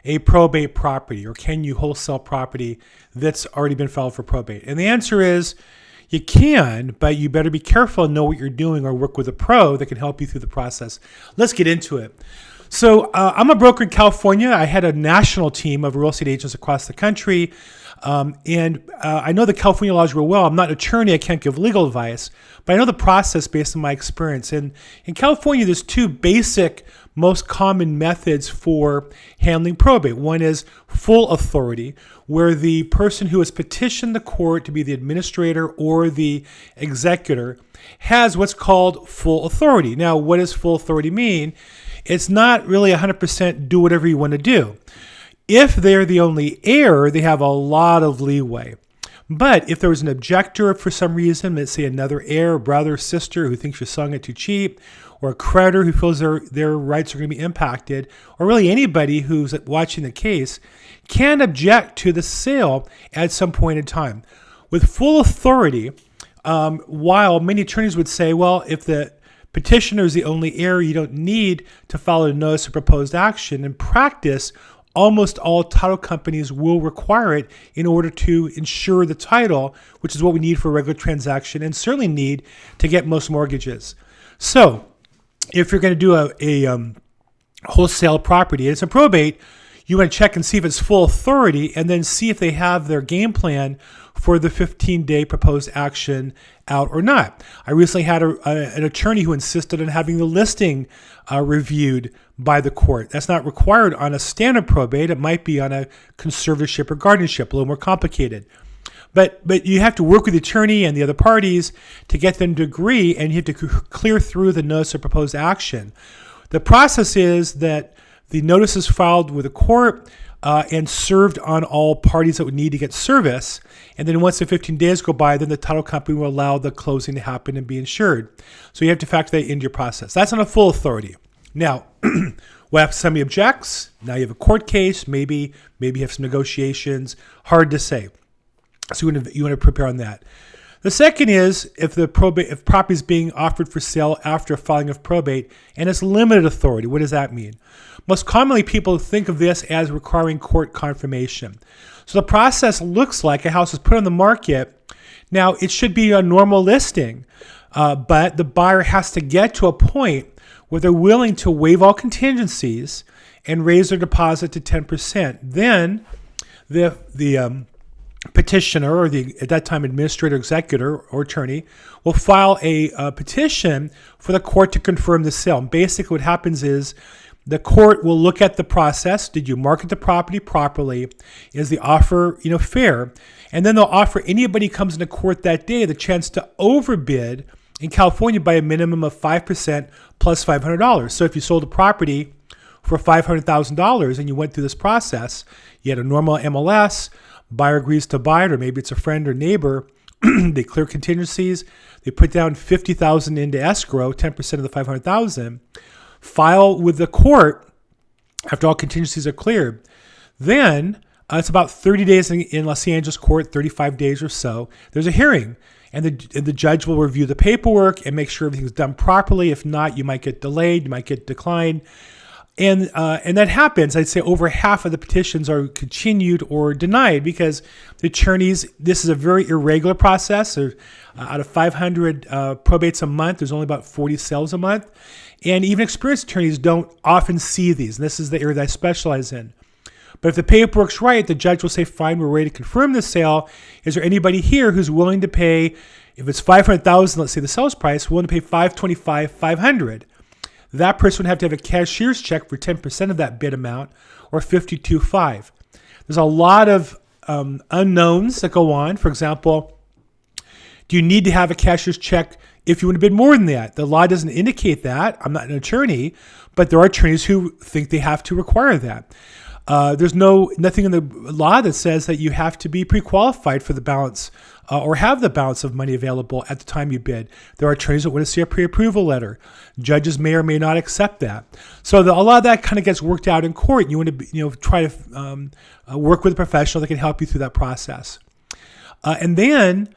a probate property, or can you wholesale property that's already been filed for probate? And the answer is you can, but you better be careful and know what you're doing, or work with a pro that can help you through the process. Let's get into it. So I'm a broker in California. I had a national team of real estate agents across the country. I know the California laws real well. I'm not an attorney. I can't give legal advice, but I know the process based on my experience. And in California, there's two basic, most common methods for handling probate. One is full authority, where the person who has petitioned the court to be the administrator or the executor has what's called full authority. Now, what does full authority mean? It's not really 100% do whatever you want to do. If they're the only heir, they have a lot of leeway. But if there was an objector for some reason, let's say another heir, brother, sister who thinks you're selling it too cheap, or a creditor who feels their rights are going to be impacted, or really anybody who's watching the case, can object to the sale at some point in time. With full authority, while many attorneys would say, well, if the petitioner is the only heir, you don't need to file a notice of proposed action. In practice, almost all title companies will require it in order to ensure the title, which is what we need for a regular transaction and certainly need to get most mortgages. So if you're going to do a wholesale property, it's a probate, you want to check and see if it's full authority, and then see if they have their game plan for the 15-day proposed action out or not. I recently had an attorney who insisted on having the listing reviewed by the court. That's not required on a standard probate. It might be on a conservatorship or guardianship, a little more complicated. But you have to work with the attorney and the other parties to get them to agree, and you have to clear through the notice of proposed action. The process is that the notice is filed with the court and served on all parties that would need to get service. And then once the 15 days go by, then the title company will allow the closing to happen and be insured. So you have to factor that into your process. That's on a full authority. Now, what if somebody objects? Now you have a court case. Maybe you have some negotiations. Hard to say. So you want to prepare on that. The second is if property is being offered for sale after a filing of probate and it's limited authority. What does that mean? Most commonly, people think of this as requiring court confirmation. So the process looks like a house is put on the market. Now, it should be a normal listing, but the buyer has to get to a point where they're willing to waive all contingencies and raise their deposit to 10%. Then the petitioner, or the at that time administrator, executor, or attorney, will file a petition for the court to confirm the sale. And basically what happens is the court will look at the process. Did you market the property properly? Is the offer fair? And then they'll offer anybody who comes into court that day the chance to overbid in California by a minimum of 5% plus $500. So if you sold a property for $500,000 and you went through this process, you had a normal MLS, buyer agrees to buy it, or maybe it's a friend or neighbor. They clear contingencies. They put down $50,000 into escrow, 10% of the $500,000. File with the court after all contingencies are cleared. Then it's about 30 days in Los Angeles court, 35 days or so. There's a hearing, and the judge will review the paperwork and make sure everything's done properly. If not, you might get delayed, you might get declined. And that happens. I'd say over half of the petitions are continued or denied because the attorneys, this is a very irregular process. Out of 500 probates a month, there's only about 40 sales a month. And even experienced attorneys don't often see these. And this is the area that I specialize in. But if the paperwork's right, the judge will say, fine, we're ready to confirm the sale. Is there anybody here who's willing to pay, if it's $500,000, let's say the sales price, willing to pay $525,000, $500,000? That person would have to have a cashier's check for 10% of that bid amount, or $52,500. There's a lot of unknowns that go on. For example, do you need to have a cashier's check if you want to bid more than that? The law doesn't indicate that. I'm not an attorney, but there are attorneys who think they have to require that. There's nothing in the law that says that you have to be pre-qualified for the balance or have the balance of money available at the time you bid. There are attorneys that want to see a pre-approval letter. Judges may or may not accept that. So a lot of that kind of gets worked out in court. You want to try to work with a professional that can help you through that process. And then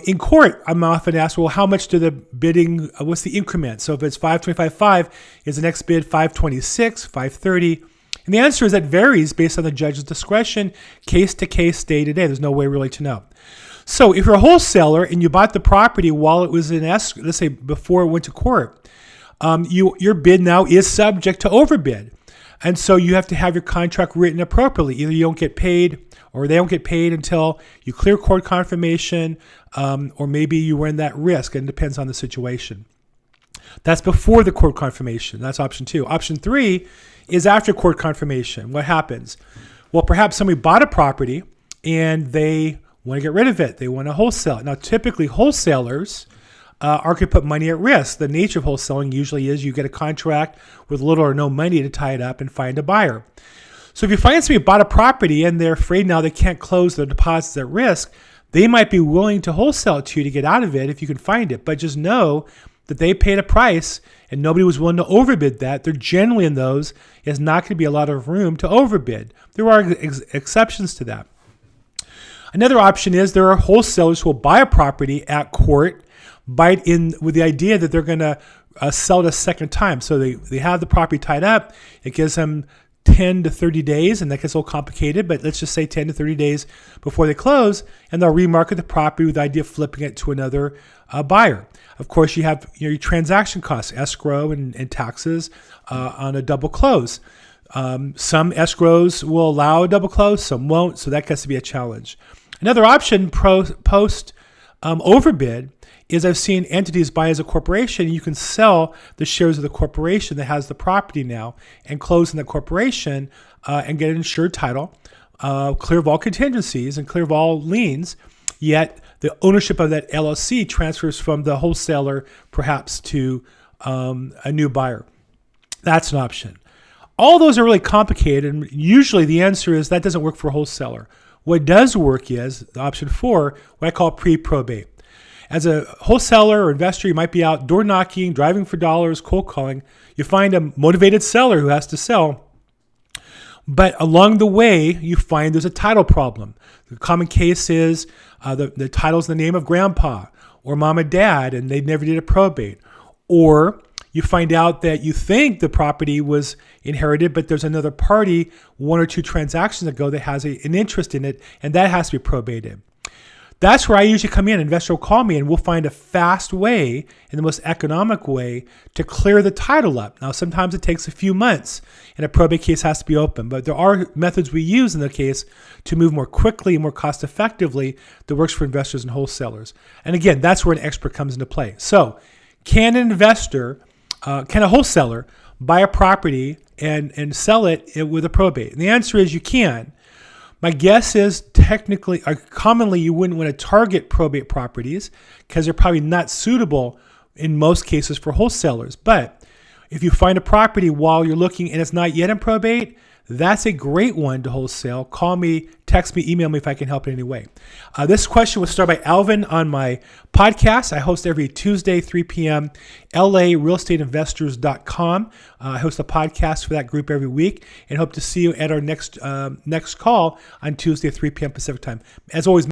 in court, I'm often asked, well, how much do the bidding, what's the increment? So if it's $525,500, is the next bid $526,000, $530,000? And the answer is that varies based on the judge's discretion, case to case, day to day. There's no way really to know. So if you're a wholesaler and you bought the property while it was in escrow, let's say before it went to court, your bid now is subject to overbid. And so you have to have your contract written appropriately. Either you don't get paid or they don't get paid until you clear court confirmation, or maybe you run that risk, and it depends on the situation. That's before the court confirmation. That's option 2. Option 3 is after court confirmation. What happens? Well, perhaps somebody bought a property and they want to get rid of it. They want to wholesale it. Now, typically wholesalers are going to put money at risk. The nature of wholesaling usually is you get a contract with little or no money to tie it up and find a buyer. So if you find somebody bought a property and they're afraid now they can't close their deposits at risk, they might be willing to wholesale it to you to get out of it if you can find it. But just know that they paid a price and nobody was willing to overbid that. There generally in those is not going to be a lot of room to overbid. There are exceptions to that. Another option is there are wholesalers who will buy a property at court, buy it in with the idea that they're going to sell it a second time. So they have the property tied up. It gives them 10 to 30 days, and that gets a little complicated, but let's just say 10 to 30 days before they close, and they'll remarket the property with the idea of flipping it to another buyer. Of course, you have your transaction costs, escrow and taxes on a double close. Some escrows will allow a double close, some won't, so that gets to be a challenge. Another option post overbid is I've seen entities buy as a corporation. You can sell the shares of the corporation that has the property now and close in the corporation and get an insured title, clear of all contingencies and clear of all liens, yet the ownership of that LLC transfers from the wholesaler perhaps to a new buyer. That's an option. All those are really complicated, and usually the answer is that doesn't work for a wholesaler. What does work is option 4, what I call PreProbate. As a wholesaler or investor, you might be out door knocking, driving for dollars, cold calling. You find a motivated seller who has to sell. But along the way, you find there's a title problem. The common case is the title's the name of grandpa or mom and dad, and they never did a probate. Or you find out that you think the property was inherited, but there's another party 1 or 2 transactions ago that has an interest in it, and that has to be probated. That's where I usually come in. An investor will call me and we'll find a fast way and the most economic way to clear the title up. Now, sometimes it takes a few months and a probate case has to be open, but there are methods we use in the case to move more quickly and more cost effectively that works for investors and wholesalers. And again, that's where an expert comes into play. So can an investor, can a wholesaler buy a property and sell it with a probate? And the answer is you can. My guess is technically, or commonly, you wouldn't want to target probate properties because they're probably not suitable in most cases for wholesalers. But if you find a property while you're looking and it's not yet in probate, that's a great one to wholesale. Call me, text me, email me if I can help in any way. This question was started by Alvin on my podcast. I host every Tuesday, 3 p.m., LARealestateInvestors.com. I host a podcast for that group every week and hope to see you at our next call on Tuesday, 3 p.m. Pacific time. As always,